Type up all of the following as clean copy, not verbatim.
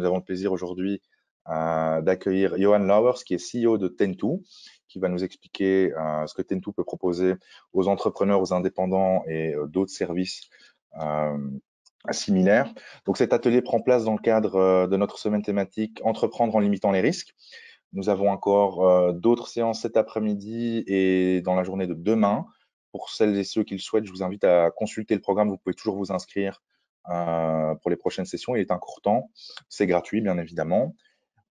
nous avons le plaisir aujourd'hui d'accueillir Johan Lauwers, qui est CEO de Ten2, qui va nous expliquer ce que Ten2 peut proposer aux entrepreneurs, aux indépendants et d'autres services similaires. Donc cet atelier prend place dans le cadre de notre semaine thématique Entreprendre en limitant les risques. Nous avons encore d'autres séances cet après-midi et dans la journée de demain. Pour celles et ceux qui le souhaitent, je vous invite à consulter le programme. Vous pouvez toujours vous inscrire pour les prochaines sessions. Il est un court temps. C'est gratuit, bien évidemment.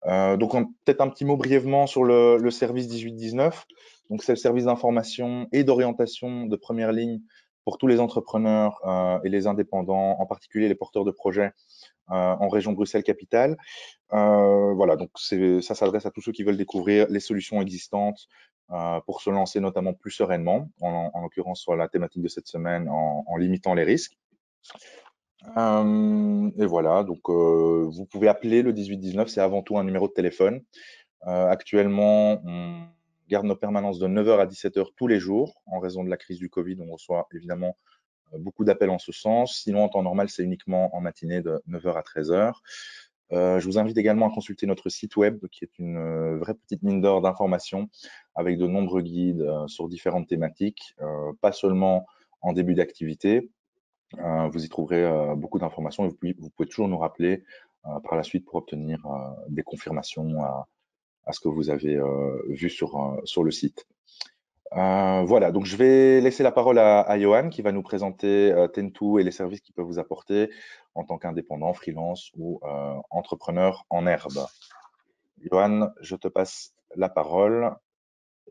Donc, peut-être un petit mot brièvement sur le service 18-19. Donc, c'est le service d'information et d'orientation de première ligne pour tous les entrepreneurs et les indépendants, en particulier les porteurs de projets en région Bruxelles-Capitale. Voilà, donc ça s'adresse à tous ceux qui veulent découvrir les solutions existantes pour se lancer notamment plus sereinement, en l'occurrence sur la thématique de cette semaine, en limitant les risques. Et voilà, donc vous pouvez appeler le 18-19, c'est avant tout un numéro de téléphone. Actuellement, on garde nos permanences de 9h à 17h tous les jours. En raison de la crise du Covid, on reçoit évidemment beaucoup d'appels en ce sens. Sinon, en temps normal, c'est uniquement en matinée de 9h à 13h. Je vous invite également à consulter notre site web, qui est une vraie petite mine d'or d'informations avec de nombreux guides sur différentes thématiques, pas seulement en début d'activité. Vous y trouverez beaucoup d'informations et vous pouvez toujours nous rappeler par la suite pour obtenir des confirmations à ce que vous avez vu sur le site. Voilà, donc je vais laisser la parole à Johan qui va nous présenter Ten2 et les services qu'il peut vous apporter en tant qu'indépendant, freelance ou entrepreneur en herbe. Johan, je te passe la parole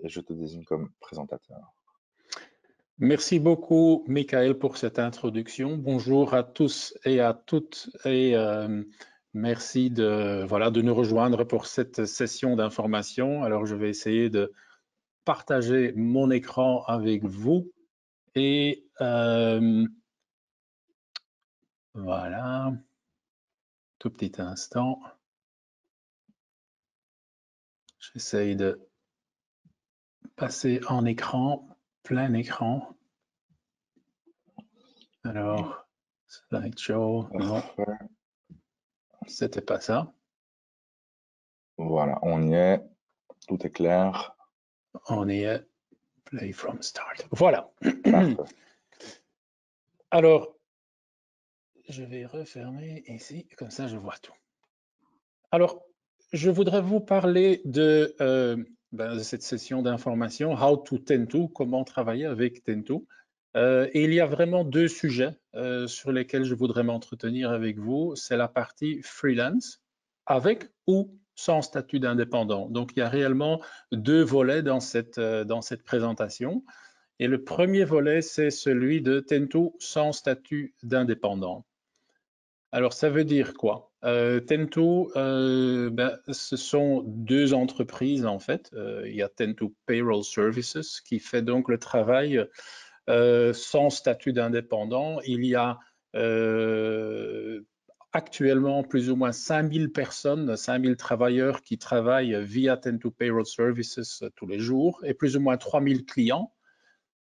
et je te désigne comme présentateur. Merci beaucoup, Michael, pour cette introduction. Bonjour à tous et à toutes et merci de nous rejoindre pour cette session d'information. Alors, je vais essayer de partager mon écran avec vous et voilà, tout petit instant. J'essaye de passer en écran, plein écran. Alors, slideshow, non, c'était pas ça. Voilà, on y est, tout est clair. On y est, play from start. Voilà. Parfait. Alors, je vais refermer ici, comme ça je vois tout. Alors, je voudrais vous parler de cette session d'information, How to Ten2, comment travailler avec Ten2. Et il y a vraiment deux sujets sur lesquels je voudrais m'entretenir avec vous. C'est la partie freelance, avec ou sans statut d'indépendant. Donc, il y a réellement deux volets dans cette présentation. Et le premier volet, c'est celui de Ten2 sans statut d'indépendant. Alors, ça veut dire quoi? Ten2, ce sont deux entreprises en fait. Il y a Ten2 Payroll Services qui fait donc le travail sans statut d'indépendant. Il y a actuellement plus ou moins 5000 personnes, 5000 travailleurs qui travaillent via Ten2 Payroll Services tous les jours et plus ou moins 3000 clients.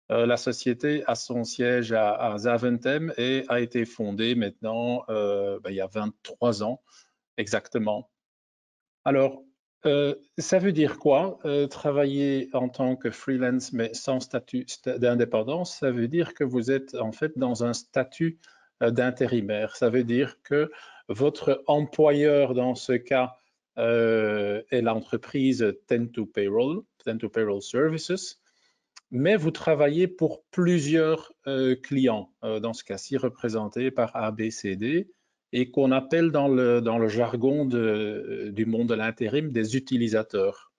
La société a son siège à Zaventem et a été fondée maintenant il y a 23 ans exactement. Alors, ça veut dire quoi? Travailler en tant que freelance mais sans statut d'indépendance, ça veut dire que vous êtes en fait dans un statut d'intérimaire. Ça veut dire que votre employeur dans ce cas est l'entreprise Ten2 Payroll Services. Mais vous travaillez pour plusieurs clients, dans ce cas-ci représentés par ABCD, et qu'on appelle dans le jargon du monde de l'intérim des utilisateurs.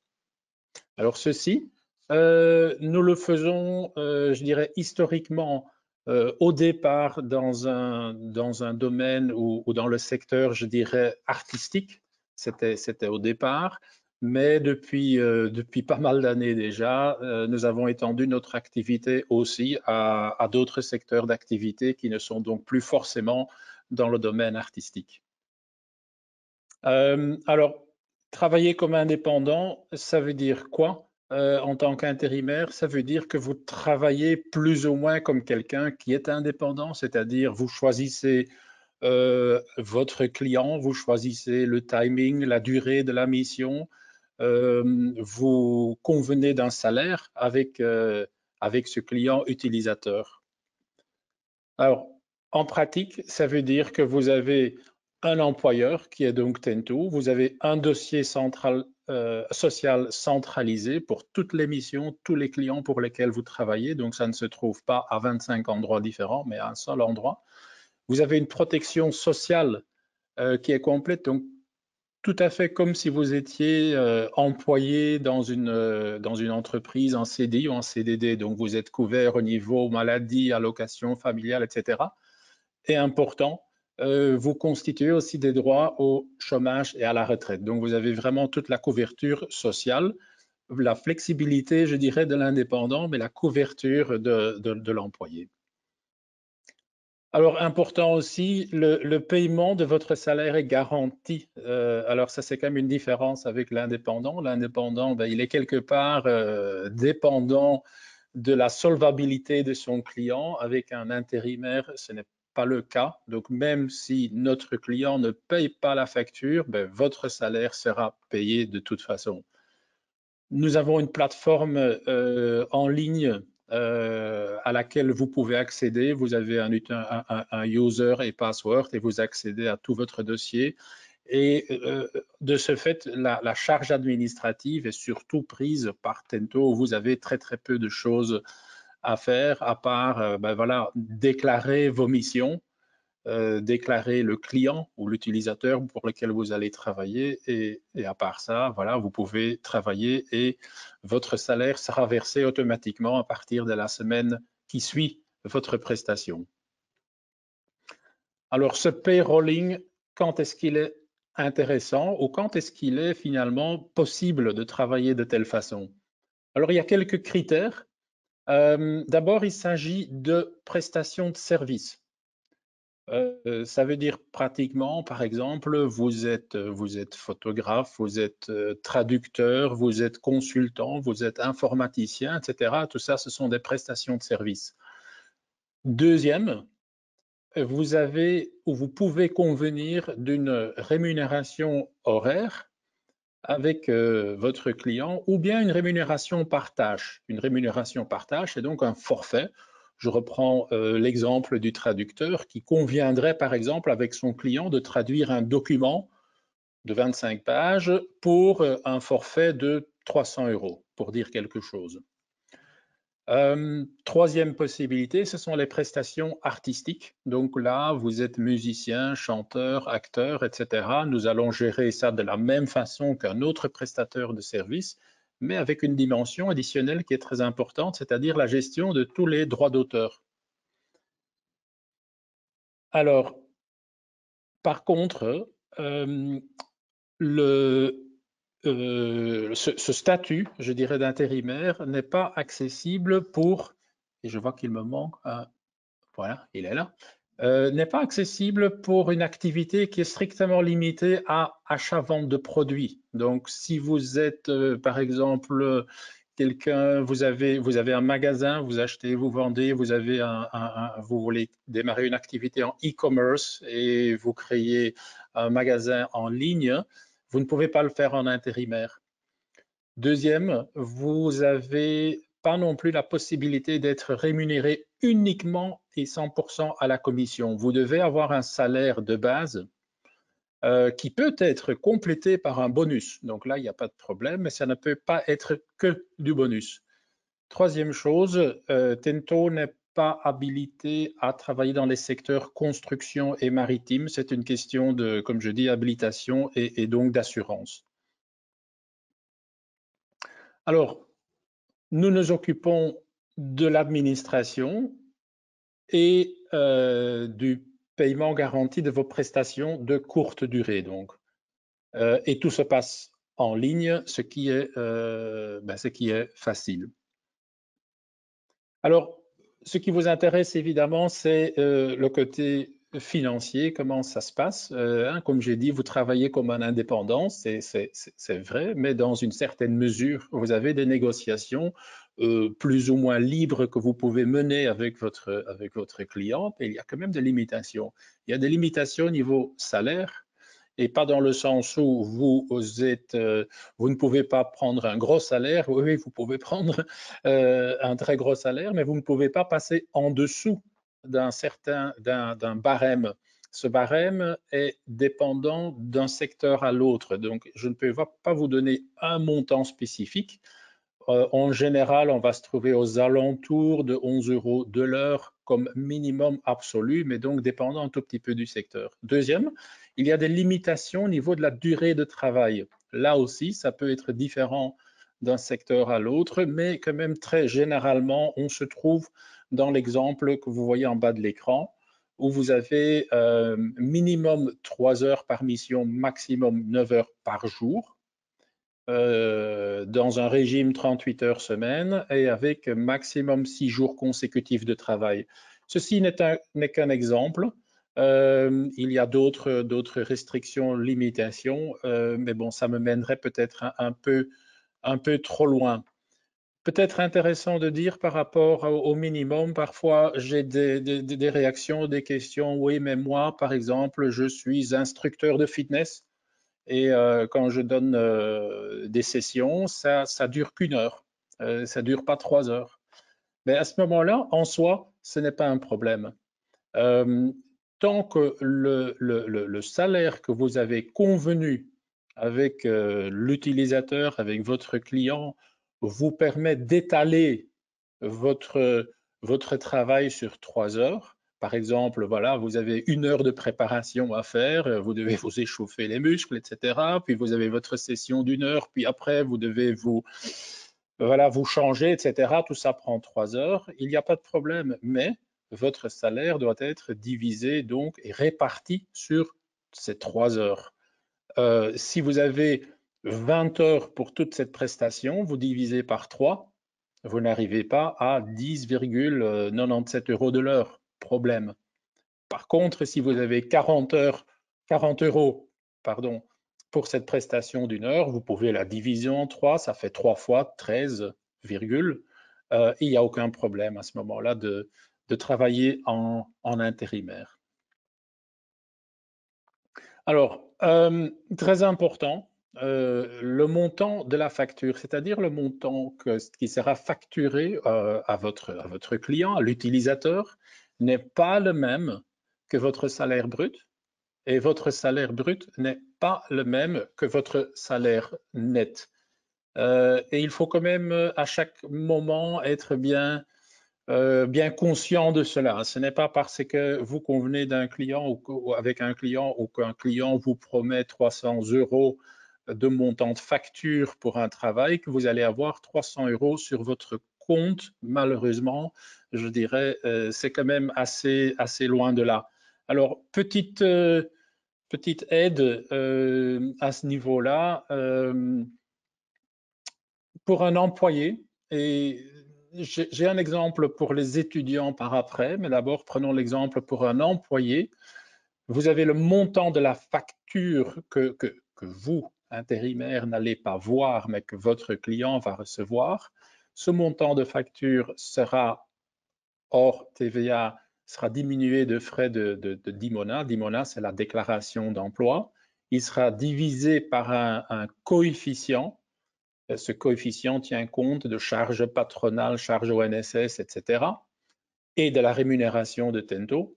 Alors ceci, nous le faisons, je dirais, historiquement, au départ dans un domaine ou dans le secteur, je dirais, artistique. C'était au départ. Mais depuis pas mal d'années déjà, nous avons étendu notre activité aussi à d'autres secteurs d'activité qui ne sont donc plus forcément dans le domaine artistique. Alors, travailler comme indépendant, ça veut dire quoi? En tant qu'intérimaire, ça veut dire que vous travaillez plus ou moins comme quelqu'un qui est indépendant, c'est-à-dire vous choisissez votre client, vous choisissez le timing, la durée de la mission, vous convenez d'un salaire avec ce client utilisateur. Alors, en pratique, ça veut dire que vous avez un employeur qui est donc Tento, vous avez un dossier social centralisé pour toutes les missions, tous les clients pour lesquels vous travaillez, donc ça ne se trouve pas à 25 endroits différents, mais à un seul endroit. Vous avez une protection sociale qui est complète, donc tout à fait comme si vous étiez employé dans une entreprise en CDI ou en CDD. Donc, vous êtes couvert au niveau maladie, allocation familiale, etc. Et important, vous constituez aussi des droits au chômage et à la retraite. Donc, vous avez vraiment toute la couverture sociale, la flexibilité, je dirais, de l'indépendant, mais la couverture de l'employé. Alors, important aussi, le paiement de votre salaire est garanti. Alors, ça, c'est quand même une différence avec l'indépendant. L'indépendant, ben, il est quelque part dépendant de la solvabilité de son client. Avec un intérimaire, ce n'est pas le cas. Donc, même si notre client ne paye pas la facture, ben, votre salaire sera payé de toute façon. Nous avons une plateforme en ligne à laquelle vous pouvez accéder. Vous avez un user et password et vous accédez à tout votre dossier. Et de ce fait, la charge administrative est surtout prise par Tento. Vous avez très peu de choses à faire à part ben voilà, déclarer vos missions, déclarer le client ou l'utilisateur pour lequel vous allez travailler et à part ça, voilà, vous pouvez travailler et votre salaire sera versé automatiquement à partir de la semaine qui suit votre prestation. Alors, ce payrolling, quand est-ce qu'il est intéressant ou quand est-ce qu'il est finalement possible de travailler de telle façon? Alors, il y a quelques critères. D'abord, il s'agit de prestations de services. Ça veut dire pratiquement, par exemple, vous êtes photographe, vous êtes traducteur, vous êtes consultant, vous êtes informaticien, etc. Tout ça, ce sont des prestations de services. Deuxième, vous avez ou vous pouvez convenir d'une rémunération horaire avec votre client ou bien une rémunération par tâche. Une rémunération par tâche est donc un forfait. Je reprends l'exemple du traducteur qui conviendrait par exemple avec son client de traduire un document de 25 pages pour un forfait de 300 €, pour dire quelque chose. Troisième possibilité, ce sont les prestations artistiques. Donc là, vous êtes musicien, chanteur, acteur, etc. Nous allons gérer ça de la même façon qu'un autre prestataire de service, mais avec une dimension additionnelle qui est très importante, c'est-à-dire la gestion de tous les droits d'auteur. Alors, par contre, ce statut, je dirais, d'intérimaire n'est pas accessible pour, et je vois qu'il me manque, voilà, il est là, n'est pas accessible pour une activité qui est strictement limitée à achat-vente de produits. Donc, si vous êtes, par exemple, quelqu'un, vous avez un magasin, vous achetez, vous vendez, vous voulez démarrer une activité en e-commerce et vous créez un magasin en ligne, vous ne pouvez pas le faire en intérimaire. Deuxième, vous n'avez pas non plus la possibilité d'être rémunéré uniquement et 100% à la commission. Vous devez avoir un salaire de base qui peut être complété par un bonus. Donc là, il n'y a pas de problème, mais ça ne peut pas être que du bonus. Troisième chose, Tento n'est pas habilité à travailler dans les secteurs construction et maritime. C'est une question de, comme je dis, habilitation et donc d'assurance. Alors, nous nous occupons de l'administration et du paiement garanti de vos prestations de courte durée. Donc, et tout se passe en ligne, ce qui est facile. Alors, ce qui vous intéresse évidemment, c'est le côté financier, comment ça se passe. Comme j'ai dit, vous travaillez comme un indépendant, c'est vrai, mais dans une certaine mesure, vous avez des négociations plus ou moins libre que vous pouvez mener avec votre client, mais il y a quand même des limitations. Il y a des limitations au niveau salaire, et pas dans le sens où vous ne pouvez pas prendre un gros salaire. Oui, vous pouvez prendre un très gros salaire, mais vous ne pouvez pas passer en dessous d'un barème. Ce barème est dépendant d'un secteur à l'autre. Donc, je ne peux pas vous donner un montant spécifique. En général, on va se trouver aux alentours de 11 € de l'heure comme minimum absolu, mais donc dépendant un tout petit peu du secteur. Deuxième, il y a des limitations au niveau de la durée de travail. Là aussi, ça peut être différent d'un secteur à l'autre, mais quand même très généralement, on se trouve dans l'exemple que vous voyez en bas de l'écran, où vous avez minimum 3 heures par mission, maximum 9 heures par jour. Dans un régime 38 heures semaine et avec maximum 6 jours consécutifs de travail. Ceci n'est qu'un exemple. Il y a d'autres restrictions, limitations, mais bon, ça me mènerait peut-être un peu trop loin. Peut-être intéressant de dire par rapport au minimum, parfois j'ai des réactions, des questions. Oui, mais moi, par exemple, je suis instructeur de fitness. Et quand je donne des sessions, ça dure qu'1 heure. Ça dure pas 3 heures. Mais à ce moment-là, en soi, ce n'est pas un problème. Tant que le salaire que vous avez convenu avec l'utilisateur, avec votre client, vous permet d'étaler votre travail sur 3 heures. Par exemple, voilà, vous avez 1 heure de préparation à faire, vous devez vous échauffer les muscles, etc. Puis vous avez votre session d'1 heure, puis après, vous devez vous changer, etc. Tout ça prend 3 heures. Il n'y a pas de problème, mais votre salaire doit être divisé donc et réparti sur ces 3 heures. Si vous avez 20 heures pour toute cette prestation, vous divisez par 3, vous n'arrivez pas à 10,97 € de l'heure. Problème. Par contre, si vous avez 40 euros, pardon, pour cette prestation d'1 heure, vous pouvez la diviser en 3, ça fait 3 fois 13, il n'y a aucun problème à ce moment-là de travailler en intérimaire. Alors, très important, le montant de la facture, c'est-à-dire le montant qui sera facturé à votre client, à l'utilisateur, n'est pas le même que votre salaire brut, et votre salaire brut n'est pas le même que votre salaire net. Et il faut quand même à chaque moment être bien conscient de cela. Ce n'est pas parce que vous convenez d'un client ou avec un client ou qu'un client vous promet 300 € de montant de facture pour un travail que vous allez avoir 300 € sur votre compte. Malheureusement, je dirais, c'est quand même assez loin de là. Alors, petite aide à ce niveau-là. Pour un employé, et j'ai un exemple pour les étudiants par après, mais d'abord prenons l'exemple pour un employé. Vous avez le montant de la facture que vous, intérimaire, n'allez pas voir, mais que votre client va recevoir. Ce montant de facture sera hors TVA, sera diminué de frais de DIMONA. DIMONA, c'est la déclaration d'emploi. Il sera divisé par un coefficient. Ce coefficient tient compte de charges patronales, charges ONSS, etc. et de la rémunération de Tento,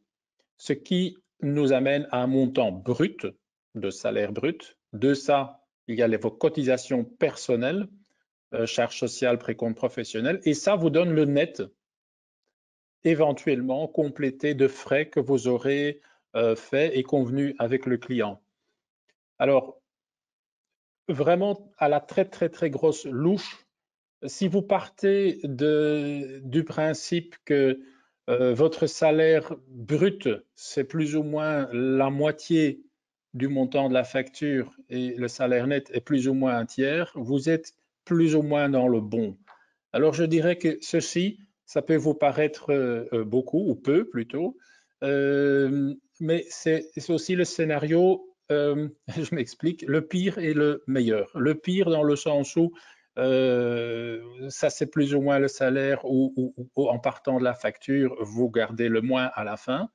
ce qui nous amène à un montant brut de salaire brut. De ça, il y a vos cotisations personnelles, charges sociales, précompte professionnel, et ça vous donne le net, éventuellement complété de frais que vous aurez fait et convenu avec le client. Alors, vraiment à la très grosse louche, si vous partez du principe que votre salaire brut, c'est plus ou moins la moitié du montant de la facture et le salaire net est plus ou moins un tiers, vous êtes plus ou moins dans le bon. Alors je dirais que ceci, ça peut vous paraître beaucoup ou peu plutôt, mais c'est aussi le scénario, je m'explique, le pire et le meilleur. Le pire dans le sens où Ça, c'est plus ou moins le salaire où, en partant de la facture, vous gardez le moins à la fin,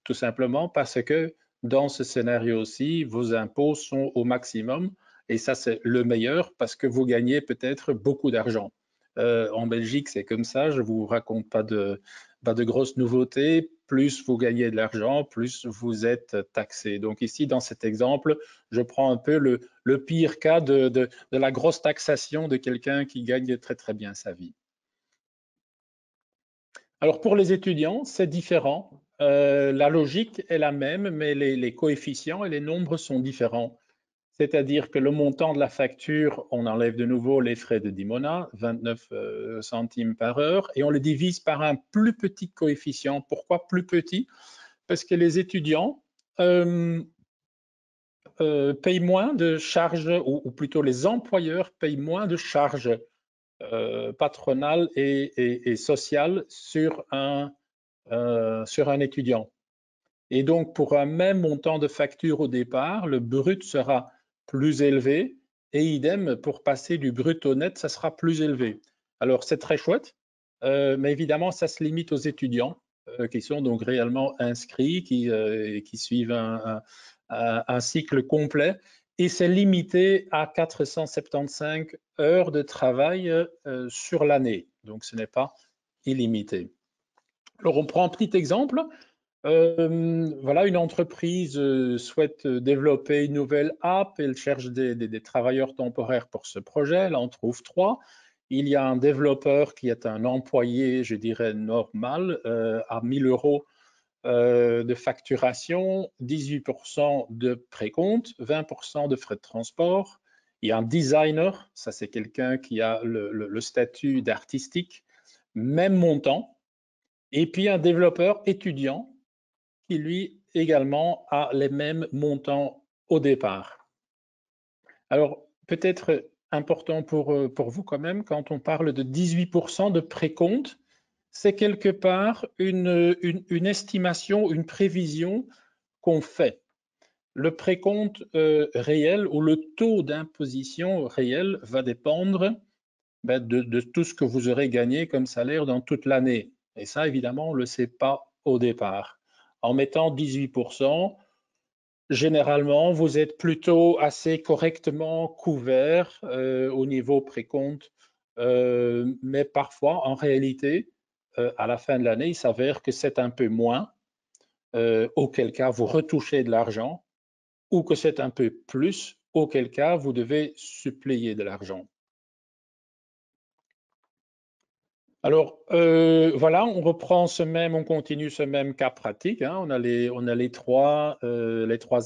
tout simplement parce que dans ce scénario-ci, vos impôts sont au maximum et ça, c'est le meilleur parce que vous gagnez peut-être beaucoup d'argent. En Belgique, c'est comme ça, je ne vous raconte pas de grosses nouveautés. Plus vous gagnez de l'argent, plus vous êtes taxé. Donc ici, dans cet exemple, je prends un peu le pire cas de la grosse taxation de quelqu'un qui gagne très très bien sa vie. Alors pour les étudiants, c'est différent. La logique est la même, mais les coefficients et les nombres sont différents. C'est-à-dire que le montant de la facture, on enlève de nouveau les frais de Dimona, 29 centimes par heure, et on le divise par un plus petit coefficient. Pourquoi plus petit? Parce que les étudiants payent moins de charges, ou plutôt les employeurs payent moins de charges patronales et sociales sur un étudiant. Et donc, pour un même montant de facture au départ, le brut sera plus élevé et idem, pour passer du brut au net, ça sera plus élevé. Alors, c'est très chouette, mais évidemment, ça se limite aux étudiants qui sont donc réellement inscrits, qui suivent un cycle complet et c'est limité à 475 heures de travail sur l'année. Donc, ce n'est pas illimité. Alors, on prend un petit exemple. Voilà, une entreprise souhaite développer une nouvelle app, elle cherche des travailleurs temporaires pour ce projet, elle en trouve 3. Il y a un développeur qui est un employé, je dirais, normal, à 1 000 € de facturation, 18% de précompte, 20% de frais de transport. Il y a un designer, ça c'est quelqu'un qui a le statut d'artistique, même montant. Et puis un développeur étudiant, qui lui également a les mêmes montants au départ. Alors, peut-être important pour vous quand même, quand on parle de 18% de précompte, c'est quelque part une estimation, une prévision qu'on fait. Le précompte réel ou le taux d'imposition réel va dépendre de tout ce que vous aurez gagné comme salaire dans toute l'année. Et ça, évidemment, on ne le sait pas au départ. En mettant 18%, généralement, vous êtes plutôt assez correctement couvert au niveau précompte, mais parfois, en réalité, à la fin de l'année, il s'avère que c'est un peu moins, auquel cas vous retouchez de l'argent, ou que c'est un peu plus, auquel cas vous devez suppléer de l'argent. Alors, voilà, on reprend on continue ce même cas pratique, hein. On a les trois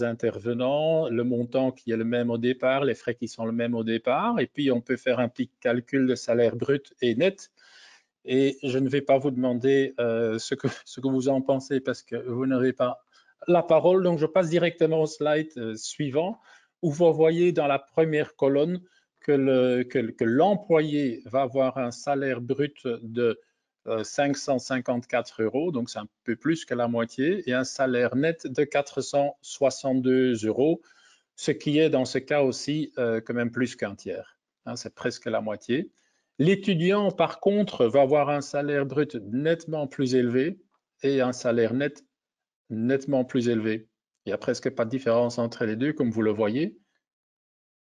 intervenants, le montant qui est le même au départ, les frais qui sont le même au départ, et puis on peut faire un petit calcul de salaire brut et net. Et je ne vais pas vous demander ce que vous en pensez parce que vous n'avez pas la parole, donc je passe directement au slide suivant, où vous voyez dans la première colonne que l'employé va avoir un salaire brut de 554 €, donc c'est un peu plus que la moitié, et un salaire net de 462 €, ce qui est dans ce cas aussi quand même plus qu'un tiers, hein, c'est presque la moitié. L'étudiant, par contre, va avoir un salaire brut nettement plus élevé et un salaire net nettement plus élevé. Il n'y a presque pas de différence entre les deux, comme vous le voyez.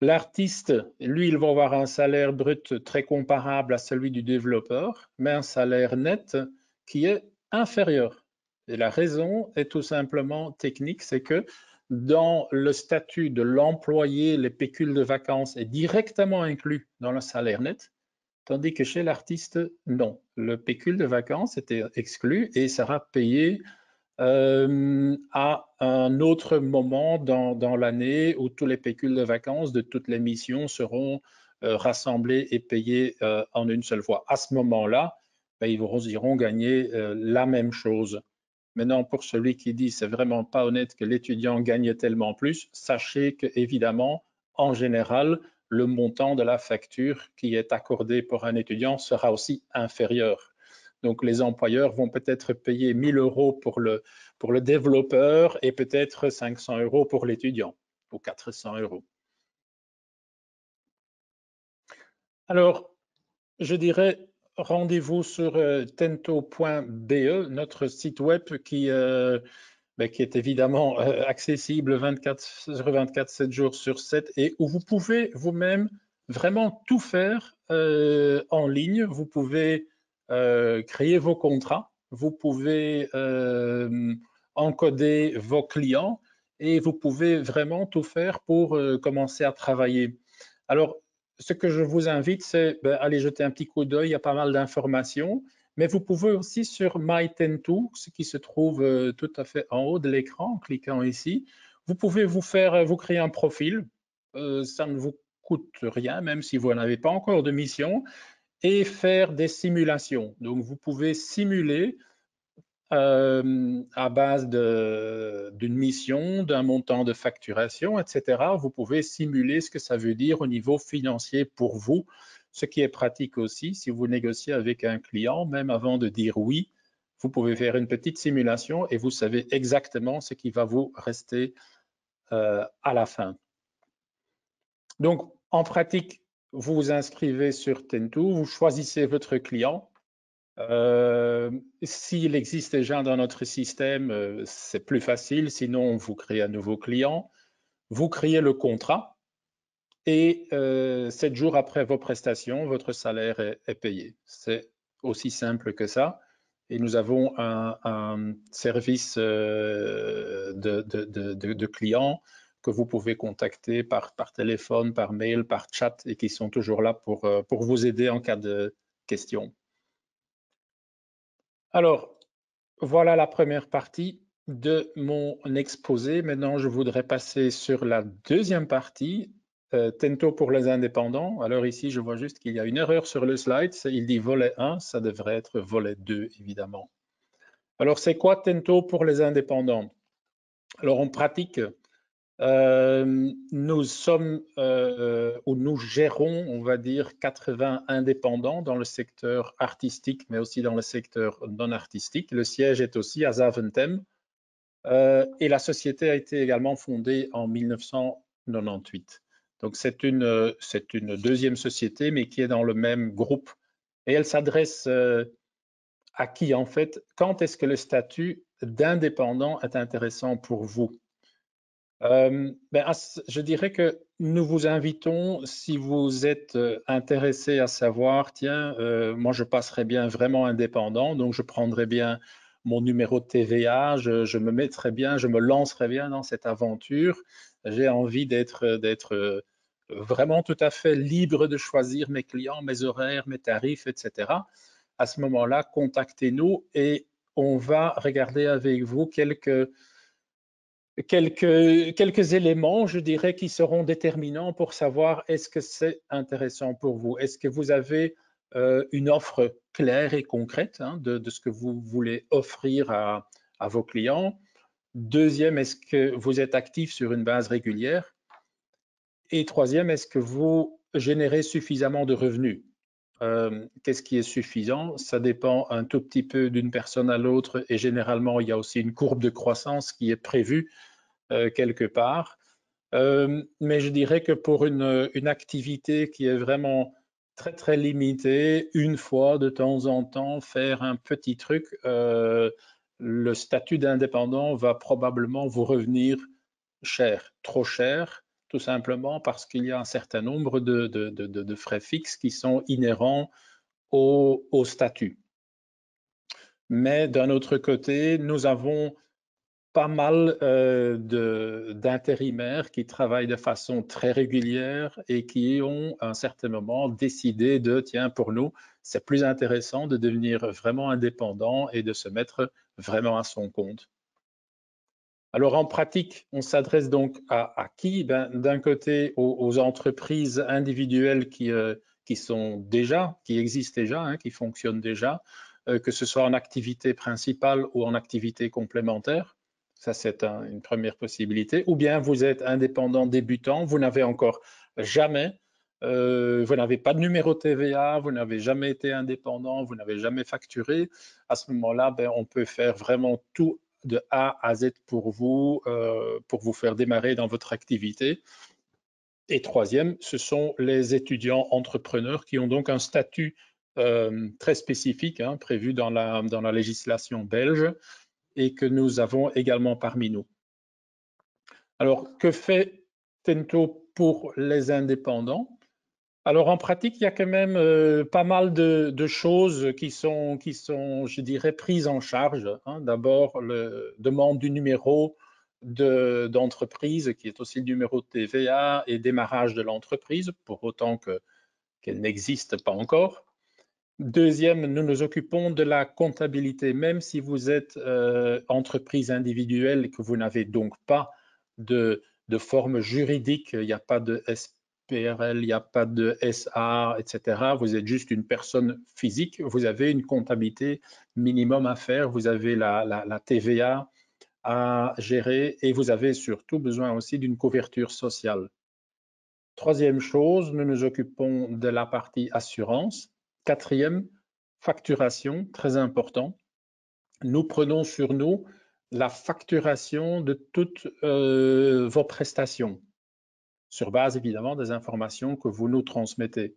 L'artiste, lui, il va avoir un salaire brut très comparable à celui du développeur, mais un salaire net qui est inférieur. Et la raison est tout simplement technique, c'est que dans le statut de l'employé, les pécules de vacances est directement inclus dans le salaire net, tandis que chez l'artiste, non. Le pécule de vacances était exclu et sera payé à un autre moment dans l'année où tous les pécules de vacances de toutes les missions seront rassemblés et payés en une seule fois. À ce moment-là, ils iront gagner la même chose. Maintenant, pour celui qui dit c'est vraiment pas honnête que l'étudiant gagne tellement plus, sachez que évidemment, en général, le montant de la facture qui est accordé pour un étudiant sera aussi inférieur. Donc, les employeurs vont peut-être payer 1 000 € pour le développeur et peut-être 500 € pour l'étudiant ou 400 €. Alors, je dirais rendez-vous sur tento.be, notre site web qui est évidemment accessible 24 sur 24, 7 jours sur 7 et où vous pouvez vous-même vraiment tout faire en ligne. Vous pouvez créer vos contrats, vous pouvez encoder vos clients et vous pouvez vraiment tout faire pour commencer à travailler. Alors, ce que je vous invite, c'est aller jeter un petit coup d'œil, il y a pas mal d'informations. Mais vous pouvez aussi sur My10to, ce qui se trouve tout à fait en haut de l'écran, en cliquant ici, vous pouvez vous créer un profil. Ça ne vous coûte rien, même si vous n'avez pas encore de mission, et faire des simulations. Donc, vous pouvez simuler à base d'une mission, d'un montant de facturation, etc. Vous pouvez simuler ce que ça veut dire au niveau financier pour vous, ce qui est pratique aussi si vous négociez avec un client, même avant de dire oui, vous pouvez faire une petite simulation et vous savez exactement ce qui va vous rester à la fin. Donc, en pratique, vous vous inscrivez sur Tento, vous choisissez votre client. S'il existe déjà dans notre système, c'est plus facile. Sinon, vous créez un nouveau client, vous créez le contrat et 7 jours après vos prestations, votre salaire est payé. C'est aussi simple que ça. Et nous avons un service de clients que vous pouvez contacter par téléphone, par mail, par chat et qui sont toujours là pour vous aider en cas de questions. Alors, voilà la première partie de mon exposé. Maintenant, je voudrais passer sur la deuxième partie, Tento pour les indépendants. Alors ici, je vois juste qu'il y a une erreur sur le slide. Il dit volet 1, ça devrait être volet 2, évidemment. Alors, c'est quoi Tento pour les indépendants? Alors, en pratique, nous sommes ou nous gérons, on va dire, 80 indépendants dans le secteur artistique, mais aussi dans le secteur non artistique. Le siège est aussi à Zaventem et la société a été également fondée en 1998. Donc c'est une deuxième société, mais qui est dans le même groupe. Et elle s'adresse à qui en fait? Quand est-ce que le statut d'indépendant est intéressant pour vous? Je dirais que nous vous invitons, si vous êtes intéressé à savoir, tiens, moi je passerais bien vraiment indépendant, donc je prendrais bien mon numéro de TVA, je me mettrais bien, je me lancerais bien dans cette aventure. J'ai envie d'être vraiment tout à fait libre de choisir mes clients, mes horaires, mes tarifs, etc. À ce moment-là, contactez-nous et on va regarder avec vous quelques éléments, je dirais, qui seront déterminants pour savoir est-ce que c'est intéressant pour vous. Est-ce que vous avez une offre claire et concrète de ce que vous voulez offrir à vos clients? Deuxième, est-ce que vous êtes actif sur une base régulière? Et troisième, est-ce que vous générez suffisamment de revenus? Qu'est-ce qui est suffisant? Ça dépend un tout petit peu d'une personne à l'autre et généralement, il y a aussi une courbe de croissance qui est prévue quelque part. Mais je dirais que pour une activité qui est vraiment très très limitée, une fois de temps en temps, faire un petit truc, le statut d'indépendant va probablement vous revenir cher, trop cher, tout simplement parce qu'il y a un certain nombre de frais fixes qui sont inhérents au statut. Mais d'un autre côté, nous avons pas mal d'intérimaires qui travaillent de façon très régulière et qui ont à un certain moment décidé de, tiens, pour nous, c'est plus intéressant de devenir vraiment indépendant et de se mettre vraiment à son compte. Alors en pratique, on s'adresse donc à qui? D'un côté, aux entreprises individuelles qui existent déjà, qui fonctionnent déjà, que ce soit en activité principale ou en activité complémentaire. Ça, c'est une première possibilité. Ou bien vous êtes indépendant débutant, vous n'avez encore jamais, vous n'avez pas de numéro TVA, vous n'avez jamais été indépendant, vous n'avez jamais facturé. À ce moment-là, on peut faire vraiment tout de A à Z pour vous faire démarrer dans votre activité. Et troisième, ce sont les étudiants entrepreneurs qui ont donc un statut très spécifique prévu dans la législation belge et que nous avons également parmi nous. Alors, que fait Tento pour les indépendants? Alors, en pratique, il y a quand même pas mal de choses qui sont, je dirais, prises en charge. D'abord, le demande du numéro d'entreprise, qui est aussi le numéro de TVA et démarrage de l'entreprise, pour autant qu'elle n'existe pas encore. Deuxième, nous nous occupons de la comptabilité, même si vous êtes entreprise individuelle et que vous n'avez donc pas de forme juridique, il n'y a pas de SPRL, il n'y a pas de SA, etc. Vous êtes juste une personne physique, vous avez une comptabilité minimum à faire, vous avez la TVA à gérer et vous avez surtout besoin aussi d'une couverture sociale. Troisième chose, nous nous occupons de la partie assurance. Quatrième, facturation, très important. Nous prenons sur nous la facturation de toutes vos prestations, sur base évidemment des informations que vous nous transmettez.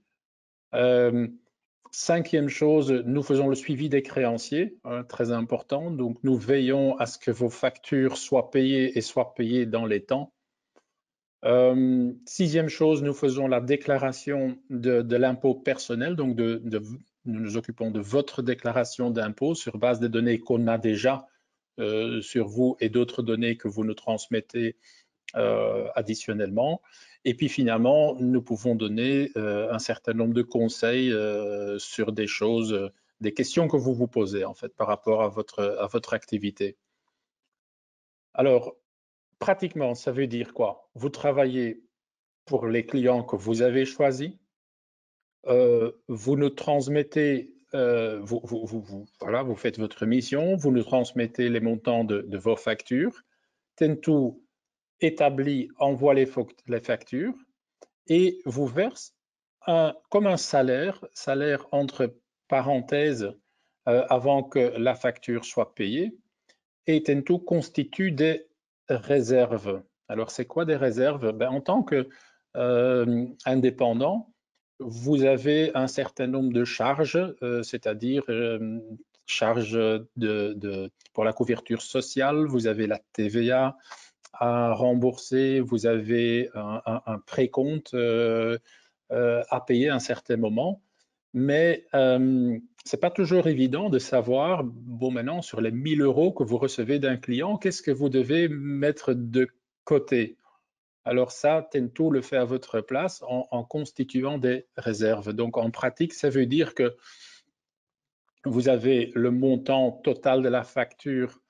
Cinquième chose, nous faisons le suivi des créanciers, très important. Donc, nous veillons à ce que vos factures soient payées et soient payées dans les temps. Sixième chose, nous faisons la déclaration de l'impôt personnel. Donc, nous nous occupons de votre déclaration d'impôt sur base des données qu'on a déjà sur vous et d'autres données que vous nous transmettez additionnellement. Et puis finalement, nous pouvons donner un certain nombre de conseils sur des choses, des questions que vous vous posez en fait par rapport à votre activité. Alors, pratiquement, ça veut dire quoi? Vous travaillez pour les clients que vous avez choisis, vous nous transmettez, voilà, vous faites votre mission, vous nous transmettez les montants de vos factures. Tento établit, envoie les factures et vous verse comme un salaire entre parenthèses avant que la facture soit payée. Et Tento constitue des réserves. Alors, c'est quoi des réserves? En tant qu'indépendant, vous avez un certain nombre de charges, c'est-à-dire charges pour la couverture sociale, vous avez la TVA à rembourser, vous avez un précompte à payer à un certain moment. Mais ce n'est pas toujours évident de savoir, bon, maintenant, sur les 1000 € que vous recevez d'un client, qu'est-ce que vous devez mettre de côté? Alors ça, Tento le fait à votre place en constituant des réserves. Donc, en pratique, ça veut dire que vous avez le montant total de la facture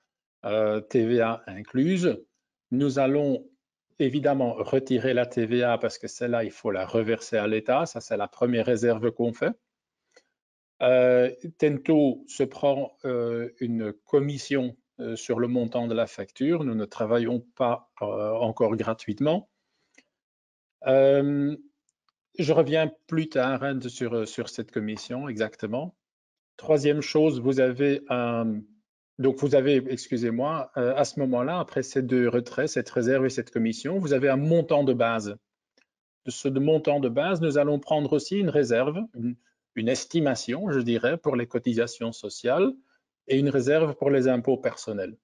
TVA incluse. Nous allons évidemment retirer la TVA parce que celle-là, il faut la reverser à l'État. Ça, c'est la première réserve qu'on fait. Tento se prend une commission sur le montant de la facture. Nous ne travaillons pas encore gratuitement. Je reviens plus tard sur cette commission, exactement. Troisième chose, vous avez excusez-moi, à ce moment-là, après ces deux retraits, cette réserve et cette commission, vous avez un montant de base. De ce montant de base, nous allons prendre aussi une réserve, une estimation, je dirais, pour les cotisations sociales et une réserve pour les impôts personnels.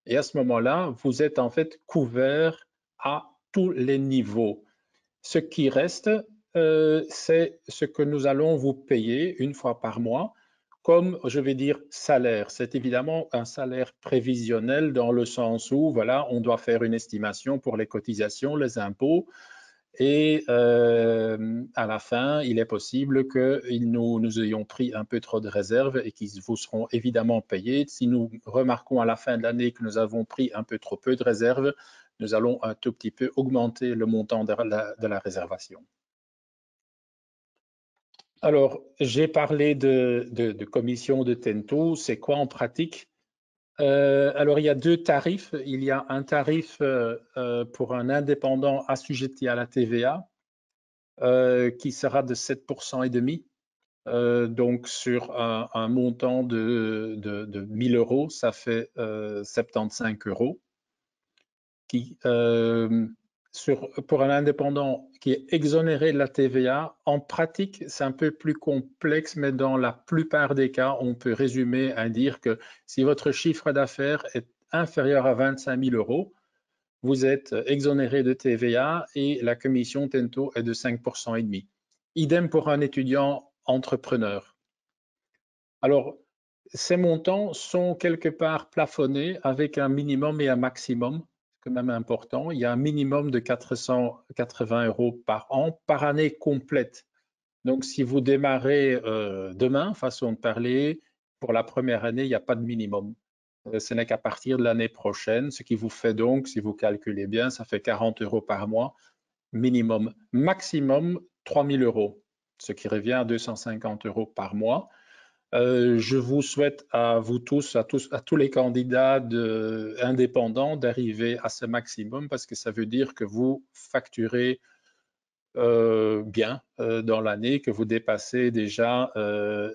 Et à ce moment-là, vous êtes en fait couvert à tous les niveaux. Ce qui reste, c'est ce que nous allons vous payer une fois par mois comme, je vais dire, salaire. C'est évidemment un salaire prévisionnel dans le sens où, voilà, on doit faire une estimation pour les cotisations, les impôts, et à la fin, il est possible que nous ayons pris un peu trop de réserves et qu'ils vous seront évidemment payés. Si nous remarquons à la fin de l'année que nous avons pris un peu trop peu de réserves, nous allons un tout petit peu augmenter le montant de la réservation. Alors, j'ai parlé de commission de Tento. C'est quoi en pratique? Alors, il y a deux tarifs. Il y a un tarif pour un indépendant assujetti à la TVA qui sera de 7,5%. Donc, sur un montant de 1000 €, ça fait 75 €. pour un indépendant qui est exonéré de la TVA, en pratique, c'est un peu plus complexe, mais dans la plupart des cas, on peut résumer à dire que si votre chiffre d'affaires est inférieur à 25 000 euros, vous êtes exonéré de TVA et la commission Tento est de 5,5 %. Idem pour un étudiant entrepreneur. Alors, ces montants sont quelque part plafonnés avec un minimum et un maximum, c'est quand même important. Il y a un minimum de 480 euros par an, par année complète. Donc, si vous démarrez demain, façon de parler, pour la première année, il n'y a pas de minimum. Ce n'est qu'à partir de l'année prochaine, ce qui vous fait donc, si vous calculez bien, ça fait 40 euros par mois, minimum. Maximum, 3 000 euros, ce qui revient à 250 euros par mois. Je vous souhaite à vous tous, à tous les candidats indépendants d'arriver à ce maximum parce que ça veut dire que vous facturez bien dans l'année, que vous dépassez déjà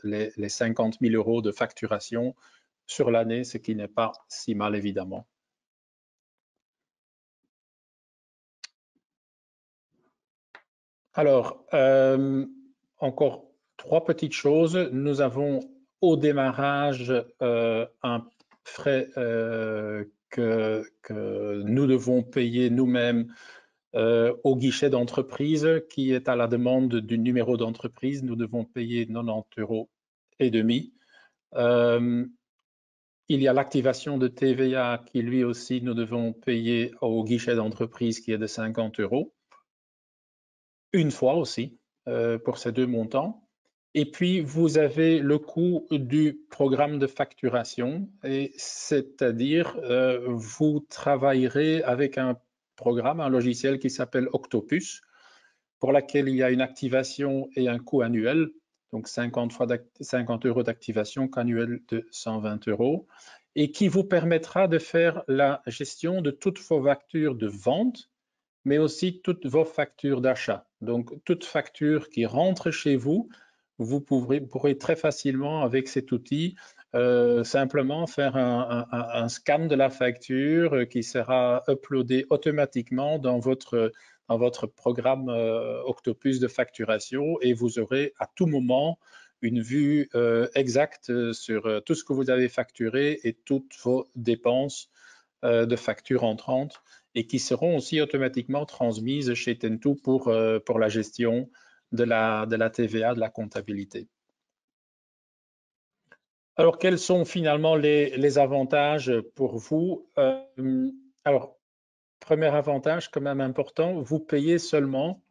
les 50 000 euros de facturation sur l'année, ce qui n'est pas si mal évidemment. Alors, encore 3 petites choses. Nous avons au démarrage un frais que nous devons payer nous-mêmes au guichet d'entreprise qui est à la demande du numéro d'entreprise. Nous devons payer 90 euros et demi. Il y a l'activation de TVA qui lui aussi nous devons payer au guichet d'entreprise qui est de 50 euros. Une fois aussi pour ces 2 montants. Et puis, vous avez le coût du programme de facturation, c'est-à-dire vous travaillerez avec un programme, un logiciel qui s'appelle Octopus, pour laquelle il y a une activation et un coût annuel, donc 50 euros d'activation, qu'annuel de 120 euros, et qui vous permettra de faire la gestion de toutes vos factures de vente, mais aussi toutes vos factures d'achat. Donc, toute facture qui rentre chez vous, vous pourrez très facilement, avec cet outil, simplement faire un scan de la facture qui sera uploadé automatiquement dans votre programme Octopus de facturation et vous aurez à tout moment une vue exacte sur tout ce que vous avez facturé et toutes vos dépenses de factures entrantes et qui seront aussi automatiquement transmises chez Tento pour la gestion de la TVA, de la comptabilité. Alors, quels sont finalement les avantages pour vous? Alors, premier avantage quand même important, vous payez seulement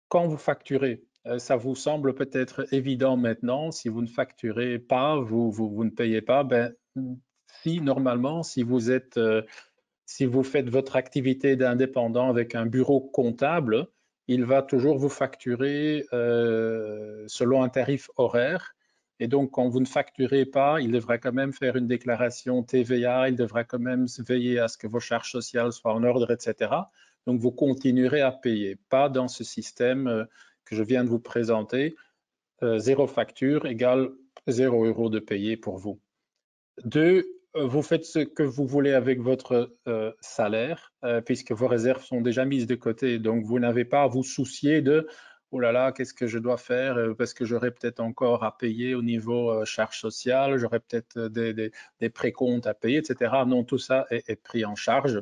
quand vous facturez. Ça vous semble peut-être évident maintenant, si vous ne facturez pas, vous ne payez pas. Ben, si normalement, si vous faites votre activité d'indépendant avec un bureau comptable, il va toujours vous facturer selon un tarif horaire. Et donc, quand vous ne facturez pas, il devra quand même faire une déclaration TVA, il devra quand même veiller à ce que vos charges sociales soient en ordre, etc. Donc, vous continuerez à payer. Pas dans ce système que je viens de vous présenter. Zéro facture égale 0 euros de payé pour vous. 2, vous faites ce que vous voulez avec votre salaire, puisque vos réserves sont déjà mises de côté. Donc, vous n'avez pas à vous soucier de « Oh là là, qu'est-ce que je dois faire parce que j'aurai peut-être encore à payer au niveau charges sociales, j'aurai peut-être des précomptes à payer, etc. » Non, tout ça est pris en charge.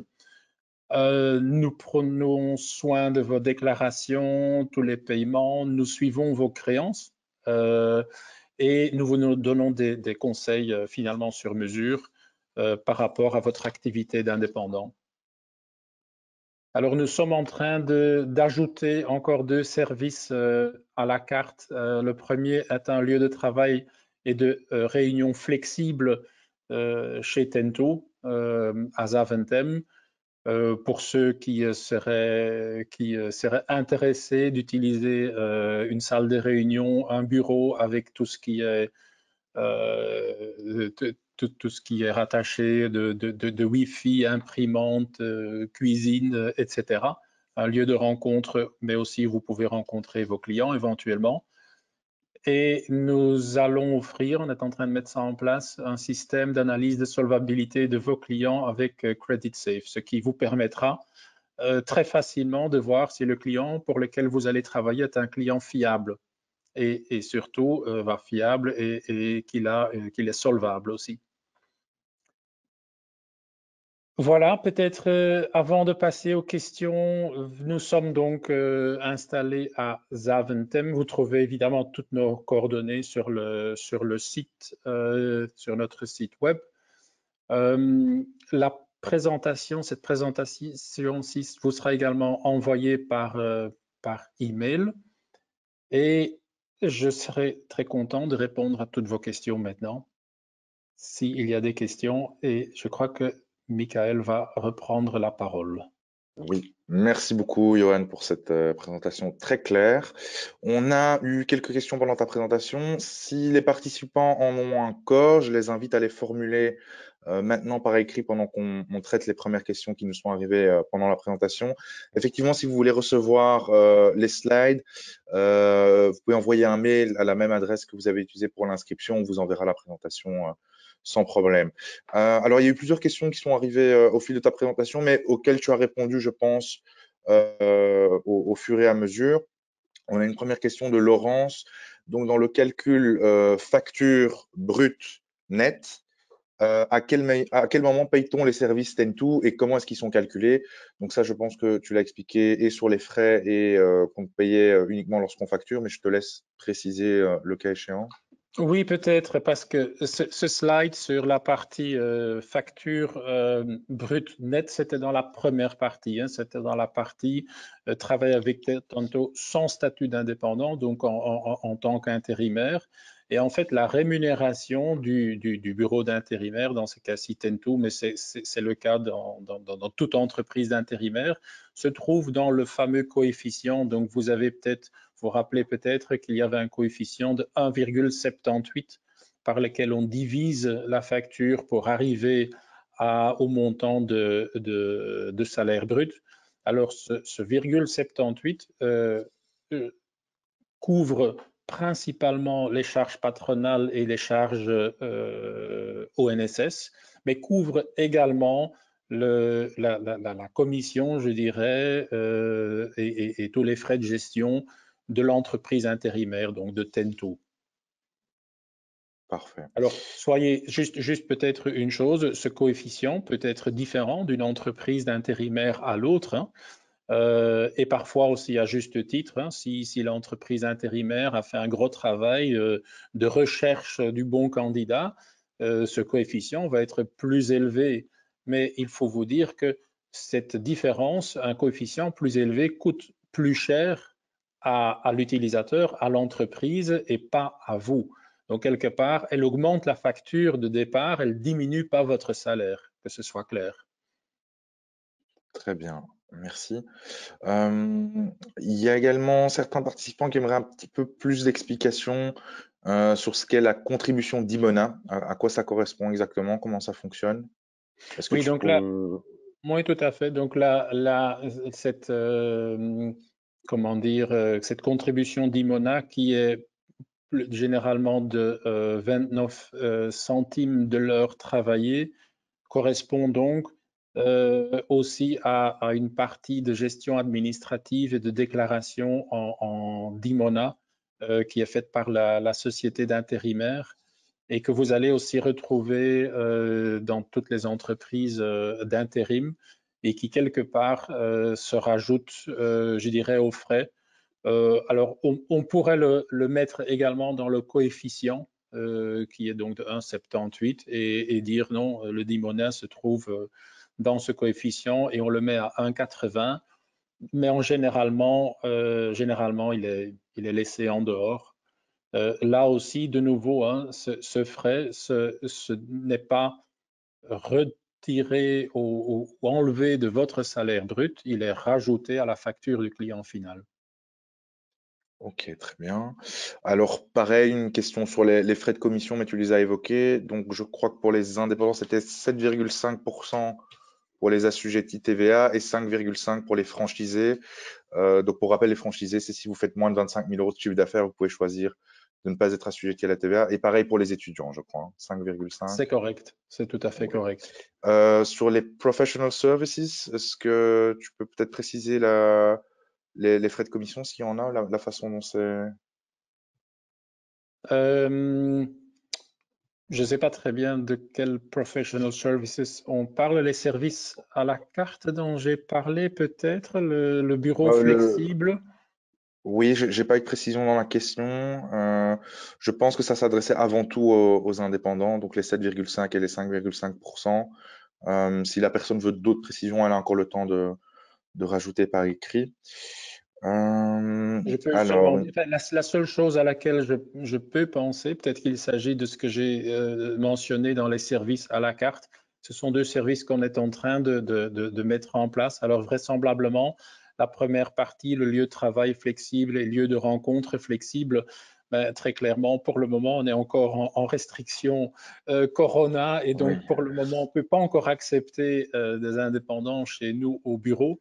Nous prenons soin de vos déclarations, tous les paiements, nous suivons vos créances et nous vous donnons des conseils finalement sur mesure par rapport à votre activité d'indépendant. Alors, nous sommes en train d'ajouter encore 2 services à la carte. Le premier est un lieu de travail et de réunion flexible chez Tento, à Zaventem, pour ceux qui seraient intéressés d'utiliser une salle de réunion, un bureau avec tout ce qui est tout ce qui est rattaché de Wi-Fi, imprimante, cuisine, etc. Un lieu de rencontre, mais aussi vous pouvez rencontrer vos clients éventuellement. Et nous allons offrir, on est en train de mettre ça en place, un système d'analyse de solvabilité de vos clients avec CreditSafe, ce qui vous permettra très facilement de voir si le client pour lequel vous allez travailler est un client fiable et surtout fiable et qu'il est solvable aussi. Voilà, peut-être avant de passer aux questions, nous sommes donc installés à Zaventem. Vous trouvez évidemment toutes nos coordonnées sur le site, sur notre site web. La présentation, cette présentation-ci vous sera également envoyée par email et je serai très content de répondre à toutes vos questions maintenant, s'il y a des questions, et je crois que Michael va reprendre la parole. Oui, merci beaucoup Johan pour cette présentation très claire. On a eu quelques questions pendant ta présentation. Si les participants en ont encore, je les invite à les formuler maintenant par écrit pendant qu'on traite les premières questions qui nous sont arrivées pendant la présentation. Effectivement, si vous voulez recevoir les slides, vous pouvez envoyer un mail à la même adresse que vous avez utilisée pour l'inscription. On vous enverra la présentation sans problème. Alors, il y a eu plusieurs questions qui sont arrivées au fil de ta présentation, mais auxquelles tu as répondu, je pense, au fur et à mesure. On a une première question de Laurence. Donc, dans le calcul facture brute nette, à quel moment paye-t-on les services Ten2 et comment est-ce qu'ils sont calculés? Donc ça, je pense que tu l'as expliqué et sur les frais et qu'on payait uniquement lorsqu'on facture, mais je te laisse préciser le cas échéant. Oui, peut-être parce que ce slide sur la partie facture brute nette, c'était dans la première partie. Hein, c'était dans la partie travail avec tantôt sans statut d'indépendant, donc en tant qu'intérimaire. Et en fait, la rémunération du bureau d'intérimaire, dans ce cas-ci Ten2, mais c'est le cas dans toute entreprise d'intérimaire, se trouve dans le fameux coefficient. Donc, vous avez peut-être vous rappelez peut-être qu'il y avait un coefficient de 1,78 par lequel on divise la facture pour arriver au montant de salaire brut. Alors, ce 0,78 couvre principalement les charges patronales et les charges ONSS, mais couvre également la commission, je dirais, et tous les frais de gestion de l'entreprise intérimaire, donc de Ten2. Parfait. Alors, soyez juste peut-être une chose, ce coefficient peut être différent d'une entreprise d'intérimaire à l'autre, hein, et parfois aussi à juste titre, hein, si l'entreprise intérimaire a fait un gros travail de recherche du bon candidat, ce coefficient va être plus élevé. Mais il faut vous dire que cette différence, un coefficient plus élevé, coûte plus cher à l'utilisateur, à l'entreprise et pas à vous. Donc, quelque part, elle augmente la facture de départ, elle diminue pas votre salaire, que ce soit clair. Très bien, merci. Il y a également certains participants qui aimeraient un petit peu plus d'explications sur ce qu'est la contribution d'Imona, à quoi ça correspond exactement, comment ça fonctionne. Est-ce que Oui, tu donc là, peux... oui, tout à fait. Donc cette, comment dire, cette contribution d'Imona qui est généralement de 29 centimes de l'heure travaillée correspond donc aussi à une partie de gestion administrative et de déclaration en d'Imona qui est faite par la société d'intérimaires et que vous allez aussi retrouver dans toutes les entreprises d'intérim et qui quelque part se rajoute, je dirais, aux frais. Alors, on pourrait le mettre également dans le coefficient qui est donc de 1,78 et dire non, le Dimona se trouve dans ce coefficient et on le met à 1,80, mais généralement, il est laissé en dehors. Là aussi, de nouveau, hein, ce frais ce n'est pas retiré ou enlevé de votre salaire brut, il est rajouté à la facture du client final. Ok, très bien. Alors, pareil, une question sur les frais de commission, mais tu les as évoqués. Donc, je crois que pour les indépendants, c'était 7,5% pour les assujettis TVA et 5,5% pour les franchisés. Donc, pour rappel, les franchisés, c'est si vous faites moins de 25 000 euros de chiffre d'affaires, vous pouvez choisir de ne pas être assujetti à la TVA. Et pareil pour les étudiants, je crois, hein, 5,5. C'est correct, c'est tout à fait Ouais. correct. Sur les professional services, est-ce que tu peux peut-être préciser les frais de commission s'il y en a, la façon dont c'est... Euh, je ne sais pas très bien de quel professional services on parle. Les services à la carte dont j'ai parlé, peut-être, le bureau Le, flexible. Oui, j'ai pas eu de précision dans la question. Je pense que ça s'adressait avant tout aux indépendants, donc les 7,5 et les 5,5%. Si la personne veut d'autres précisions, elle a encore le temps de rajouter par écrit. Je peux Alors, seulement dire, enfin, la seule chose à laquelle je peux penser, peut-être qu'il s'agit de ce que j'ai mentionné dans les services à la carte. Ce sont deux services qu'on est en train de mettre en place. Alors vraisemblablement, la première partie, le lieu de travail flexible et lieu de rencontre flexible, ben, très clairement, pour le moment, on est encore en restriction Corona et oui, donc pour le moment, on ne peut pas encore accepter des indépendants chez nous au bureau.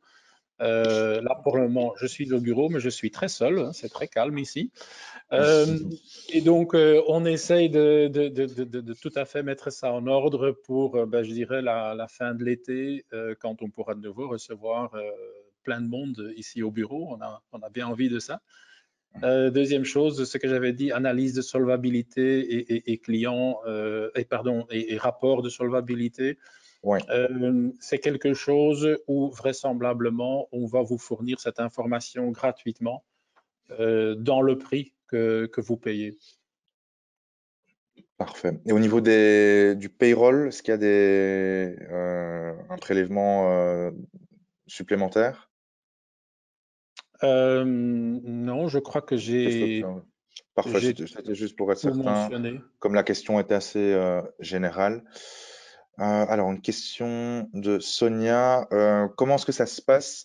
Là, pour le moment, je suis au bureau, mais je suis très seul, hein, c'est très calme ici. Euh, et donc, on essaye de tout à fait mettre ça en ordre pour, ben, je dirais, la fin de l'été, quand on pourra de nouveau recevoir plein de monde ici au bureau. On a bien envie de ça. Deuxième chose, ce que j'avais dit, analyse de solvabilité et client, et rapport de solvabilité. ouais, C'est quelque chose où vraisemblablement on va vous fournir cette information gratuitement dans le prix que vous payez. parfait. Et au niveau du payroll, est-ce qu'il y a un prélèvement supplémentaire? Non, je crois que Cette option. Parfait, j'ai c'était juste pour être tout certain, mentionné. comme la question était assez générale. Alors, une question de Sonia. Comment est-ce que ça se passe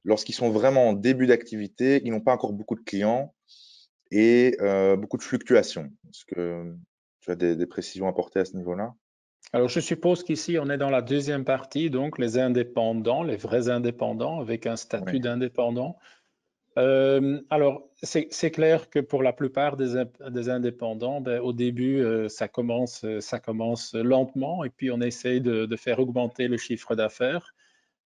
lorsqu'ils sont vraiment en début d'activité, ils n'ont pas encore beaucoup de clients et beaucoup de fluctuations? Est-ce que tu as des précisions à apporter à ce niveau-là? Alors, je suppose qu'ici, on est dans la deuxième partie, donc les indépendants, les vrais indépendants avec un statut Oui, d'indépendant. Alors, c'est clair que pour la plupart des indépendants, ben, au début, ça commence lentement et puis on essaye de faire augmenter le chiffre d'affaires.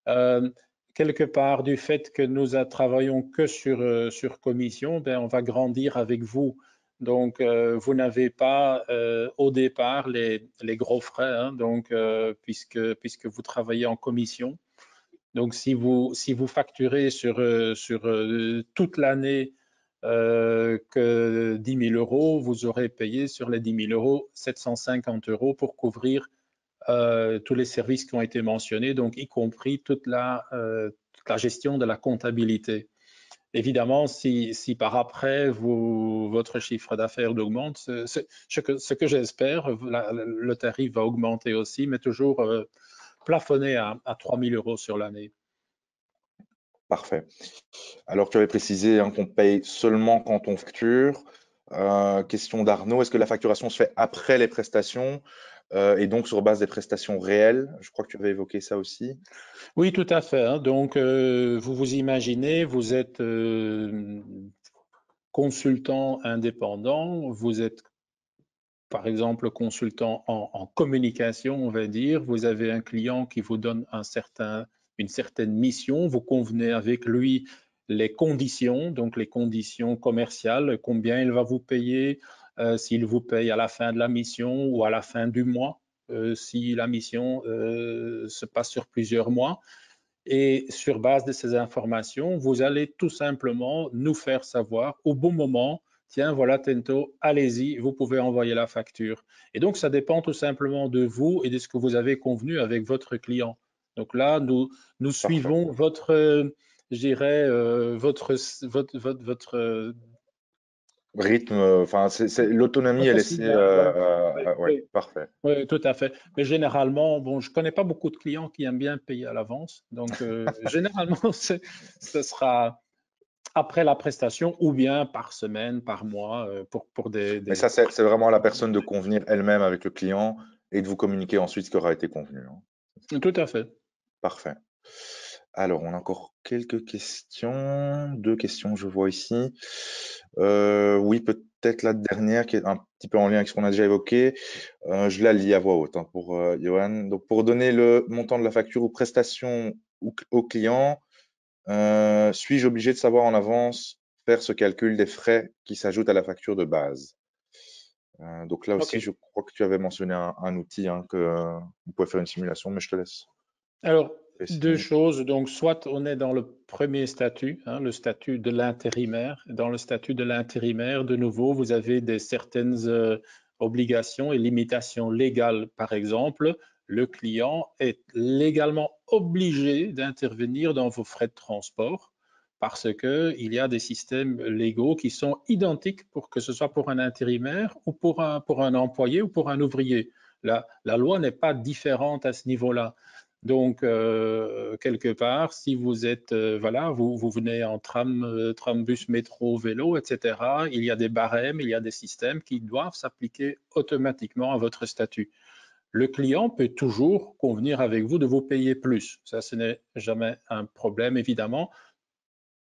Euh, Quelque part, du fait que nous travaillons que sur commission, ben, on va grandir avec vous. Donc, vous n'avez pas au départ les gros frais, hein, donc, puisque vous travaillez en commission. Donc, si vous facturez sur toute l'année que 10 000 euros, vous aurez payé sur les 10 000 euros 750 euros pour couvrir tous les services qui ont été mentionnés, donc y compris toute la gestion de la comptabilité. Évidemment, si par après votre chiffre d'affaires augmente, ce que j'espère, le tarif va augmenter aussi, mais toujours plafonné à 3 000 euros sur l'année. parfait. Alors, tu avais précisé hein, qu'on paye seulement quand on facture. Question d'Arnaud, est-ce que la facturation se fait après les prestations et donc sur base des prestations réelles? Je crois que tu avais évoqué ça aussi. Oui, tout à fait, hein. Donc, vous vous imaginez, vous êtes consultant indépendant, vous êtes par exemple consultant en communication, on va dire, vous avez un client qui vous donne une certaine mission, vous convenez avec lui les conditions, donc les conditions commerciales, combien il va vous payer, s'il vous paye à la fin de la mission ou à la fin du mois, si la mission se passe sur plusieurs mois. Et sur base de ces informations, vous allez tout simplement nous faire savoir au bon moment, tiens, voilà Tento, allez-y, vous pouvez envoyer la facture. Et donc, ça dépend tout simplement de vous et de ce que vous avez convenu avec votre client. Donc là, nous Parfait. suivons votre, je dirais, votre Rythme, enfin, l'autonomie est laissée. quotidien. Voilà. Oui, Ouais, oui. parfait. Oui, tout à fait. Mais généralement, bon, je connais pas beaucoup de clients qui aiment bien payer à l'avance. Donc, généralement, ce sera après la prestation ou bien par semaine, par mois, pour Mais ça, pour c'est vraiment à la personne de des- convenir elle-même avec le client et de vous communiquer ensuite ce qui aura été convenu, hein. Tout à fait. Parfait. Alors, on a encore quelques questions. Deux questions, je vois ici. Oui, peut-être la dernière qui est un petit peu en lien avec ce qu'on a déjà évoqué. Je la lis à voix haute, hein, pour Johan. Donc, pour donner le montant de la facture ou prestation au client, suis-je obligé de savoir en avance faire ce calcul des frais qui s'ajoutent à la facture de base? Donc là OK. aussi, je crois que tu avais mentionné un outil, hein, que vous pouvez faire une simulation, mais je te laisse Alors, deux préciser. choses. Donc, soit on est dans le premier statut, hein, le statut de l'intérimaire. Dans le statut de l'intérimaire, de nouveau, vous avez certaines obligations et limitations légales. Par exemple, le client est légalement obligé d'intervenir dans vos frais de transport parce qu'il y a des systèmes légaux qui sont identiques pour que ce soit pour un intérimaire ou pour un employé ou pour un ouvrier. La loi n'est pas différente à ce niveau-là. Donc, quelque part, si vous êtes, voilà, vous venez en tram, tram, bus, métro, vélo, etc., il y a des barèmes, il y a des systèmes qui doivent s'appliquer automatiquement à votre statut. Le client peut toujours convenir avec vous de vous payer plus. Ça, ce n'est jamais un problème, évidemment.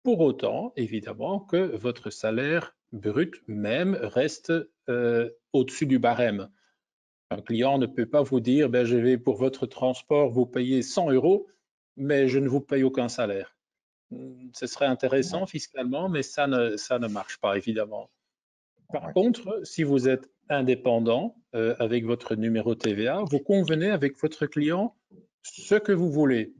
Pour autant, évidemment, que votre salaire brut même reste au-dessus du barème. Un client ne peut pas vous dire, ben, je vais pour votre transport vous payer 100 euros, mais je ne vous paye aucun salaire. Ce serait Ouais, intéressant fiscalement, mais ça ne marche pas, évidemment. Par ouais. contre, si vous êtes indépendant avec votre numéro TVA, vous convenez avec votre client ce que vous voulez.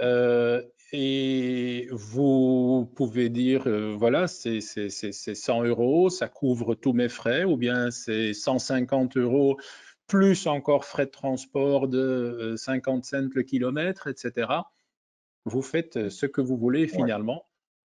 Euh, et vous pouvez dire, voilà, c'est 100 euros, ça couvre tous mes frais, ou bien c'est 150 euros plus encore frais de transport de 50 cents le kilomètre, etc. Vous faites ce que vous voulez Ouais. finalement.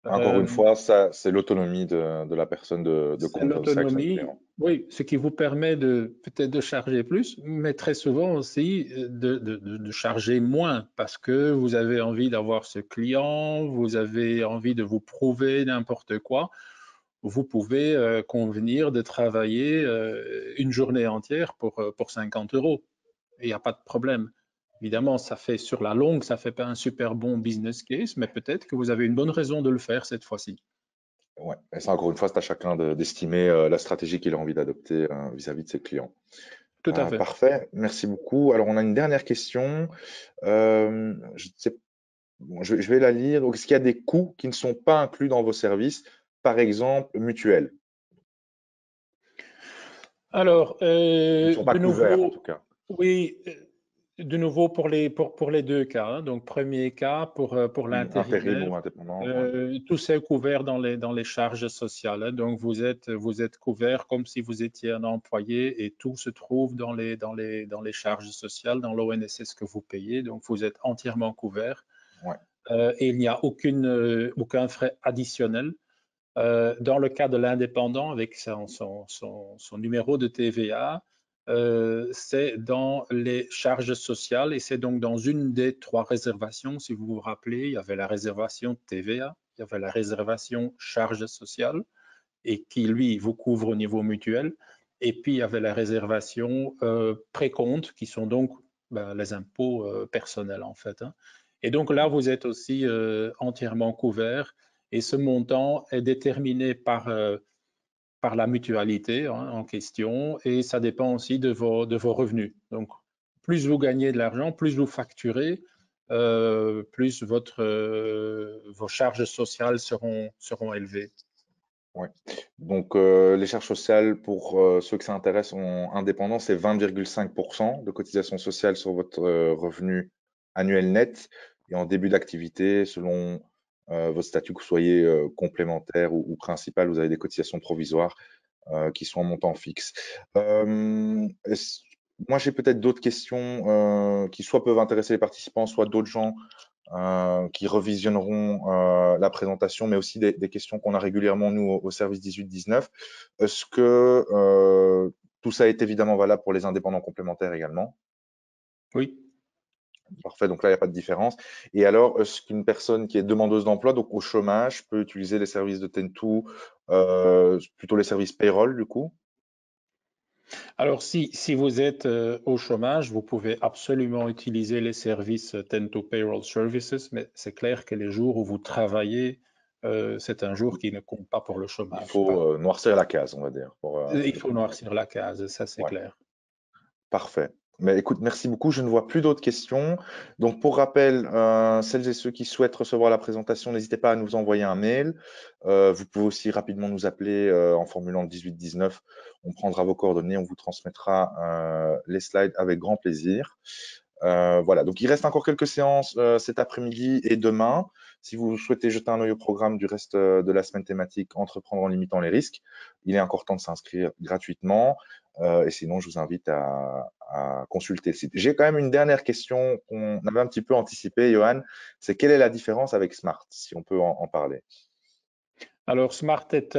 Encore une Euh, fois, ça, c'est l'autonomie de la personne de c'est convenir de ça avec son l'autonomie, client. oui, ce qui vous permet de peut-être de charger plus, mais très souvent aussi de charger moins parce que vous avez envie d'avoir ce client, vous avez envie de vous prouver n'importe quoi. Vous pouvez convenir de travailler une journée entière pour 50 euros. Il n'y a pas de problème. Évidemment, ça fait sur la longue, ça fait pas un super bon business case, mais peut-être que vous avez une bonne raison de le faire cette fois-ci. Ouais. Et ça, encore une fois, c'est à chacun d'estimer la stratégie qu'il a envie d'adopter vis-à-vis de ses clients. Tout à fait. Parfait, merci beaucoup. Alors, on a une dernière question. Je sais, bon, je vais la lire. Donc, est-ce qu'il y a des coûts qui ne sont pas inclus dans vos services, par exemple mutuelles, Alors, qui ne sont pas de couverts en nouveau, tout cas? oui, de nouveau pour les deux cas, hein. Donc, premier cas pour Intérim l'intérimaire, ou indépendant? Ouais. tout c'est couvert dans les charges sociales, hein. Donc, vous êtes couvert comme si vous étiez un employé et tout se trouve dans les charges sociales, dans l'ONSS que vous payez. Donc, vous êtes entièrement couvert Ouais. et il n'y a aucun frais additionnel. Dans le cas de l'indépendant, avec son numéro de TVA, c'est dans les charges sociales et c'est donc dans une des trois réservations. Si vous vous rappelez, il y avait la réservation TVA, il y avait la réservation charges sociales et qui, lui, vous couvre au niveau mutuel. Et puis, il y avait la réservation précompte qui sont donc ben, les impôts personnels, en fait, hein. Et donc là, vous êtes aussi entièrement couvert et ce montant est déterminé par la mutualité hein, en question et ça dépend aussi de vos revenus. Donc, plus vous gagnez de l'argent, plus vous facturez, plus vos charges sociales seront élevées. Ouais. Donc, les charges sociales, pour ceux que ça intéresse, en indépendant, c'est 20,5% de cotisation sociale sur votre revenu annuel net. Et en début d'activité, selon votre statut, que vous soyez complémentaire ou principal, vous avez des cotisations provisoires qui sont en montant fixe. Moi, j'ai peut-être d'autres questions qui soit peuvent intéresser les participants, soit d'autres gens qui revisionneront la présentation, mais aussi des questions qu'on a régulièrement, nous, au service 18-19. Est-ce que tout ça est évidemment valable pour les indépendants complémentaires également? Oui. Parfait, donc là, il n'y a pas de différence. Et alors, est-ce qu'une personne qui est demandeuse d'emploi, donc au chômage, peut utiliser les services de Ten2, plutôt les services payroll, du coup? Alors, si vous êtes au chômage, vous pouvez absolument utiliser les services Tend to Payroll Services, mais c'est clair que les jours où vous travaillez, c'est un jour qui ne compte pas pour le Il chômage. faut Voilà. noircir la case, on va dire. Il faut noircir la case, ça c'est Ouais, clair. parfait. Mais écoute, merci beaucoup. Je ne vois plus d'autres questions. Donc, pour rappel, celles et ceux qui souhaitent recevoir la présentation, n'hésitez pas à nous envoyer un mail. Vous pouvez aussi rapidement nous appeler en formulant le 18-19. On prendra vos coordonnées, on vous transmettra les slides avec grand plaisir. Voilà, donc il reste encore quelques séances cet après-midi et demain. Si vous souhaitez jeter un œil au programme du reste de la semaine thématique Entreprendre en limitant les risques, il est encore temps de s'inscrire gratuitement. Et sinon, je vous invite à consulter le site. J'ai quand même une dernière question qu'on avait un petit peu anticipée, Johan. C'est quelle est la différence avec Smart, si on peut en parler? Alors, Smart est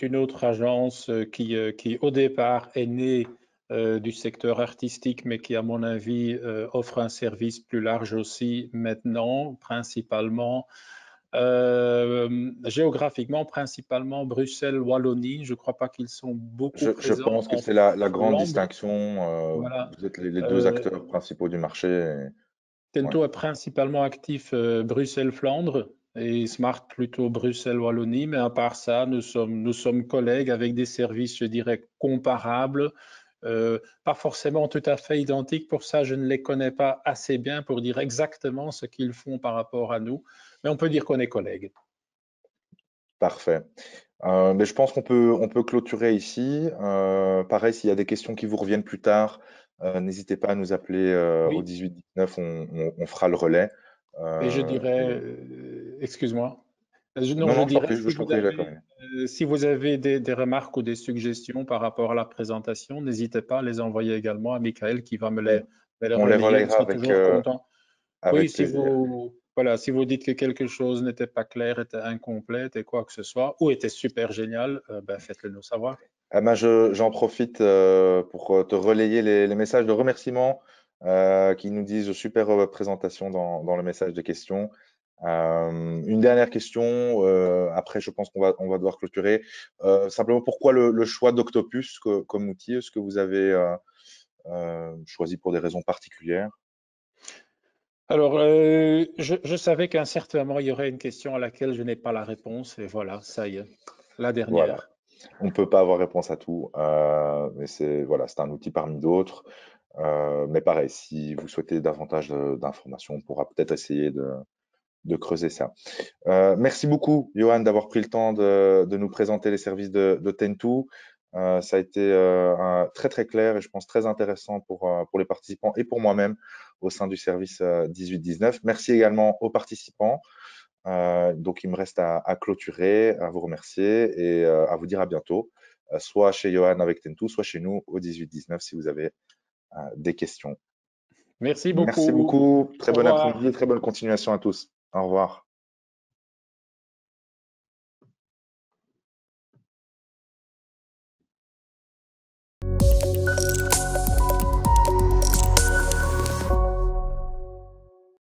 une autre agence qui, au départ, est née du secteur artistique, mais qui, à mon avis, offre un service plus large aussi maintenant, principalement, géographiquement, principalement Bruxelles-Wallonie. Je ne crois pas qu'ils sont beaucoup Je présents pense que en c'est la grande Flandre. distinction. Voilà. Vous êtes les deux Euh, acteurs principaux du marché. Ouais. Tento est principalement actif Bruxelles-Flandre et Smart plutôt Bruxelles-Wallonie, mais à part ça, nous sommes collègues avec des services, je dirais, comparables, pas forcément tout à fait identiques. Pour ça, je ne les connais pas assez bien pour dire exactement ce qu'ils font par rapport à nous, mais on peut dire qu'on est collègues. Parfait. Mais je pense on peut clôturer ici. Pareil, s'il y a des questions qui vous reviennent plus tard, n'hésitez pas à nous appeler au Oui, 18-19, on fera le relais. et je dirais, Et... excuse-moi. Non, Non, je non, dirais, je t'en prie, Jacob. si vous avez des remarques ou des suggestions par rapport à la présentation, n'hésitez pas à les envoyer également à Michael qui va On, me les on les relayer. Il relayera sera toujours content. Oui, avec plaisir. voilà, si vous dites que quelque chose n'était pas clair, était incomplète et quoi que ce soit, ou était super génial, ben faites-le nous savoir. Ah ben, j'en profite pour te relayer les messages de remerciement qui nous disent super présentation dans le message de questions. Une dernière question, après je pense on va devoir clôturer. Simplement, pourquoi le choix d'Octopus comme outil? Est-ce que vous avez choisi pour des raisons particulières? Alors, je savais qu'à un certain moment, il y aurait une question à laquelle je n'ai pas la réponse, et voilà, ça y est, la Voilà. dernière. On ne peut pas avoir réponse à tout, mais voilà, c'est un outil parmi d'autres. Mais pareil, si vous souhaitez davantage d'informations, on pourra peut-être essayer de creuser ça. Merci beaucoup, Johan, d'avoir pris le temps de nous présenter les services de Ten2. Ça a été très très clair et je pense très intéressant pour les participants et pour moi-même au sein du service 18-19. Merci également aux participants. Donc, il me reste à clôturer, à vous remercier et à vous dire à bientôt, soit chez Johan avec Ten2, soit chez nous au 18-19 si vous avez des questions. Merci Merci beaucoup. beaucoup, Au très bon après-midi revoir. et très bonne continuation à tous. Au revoir.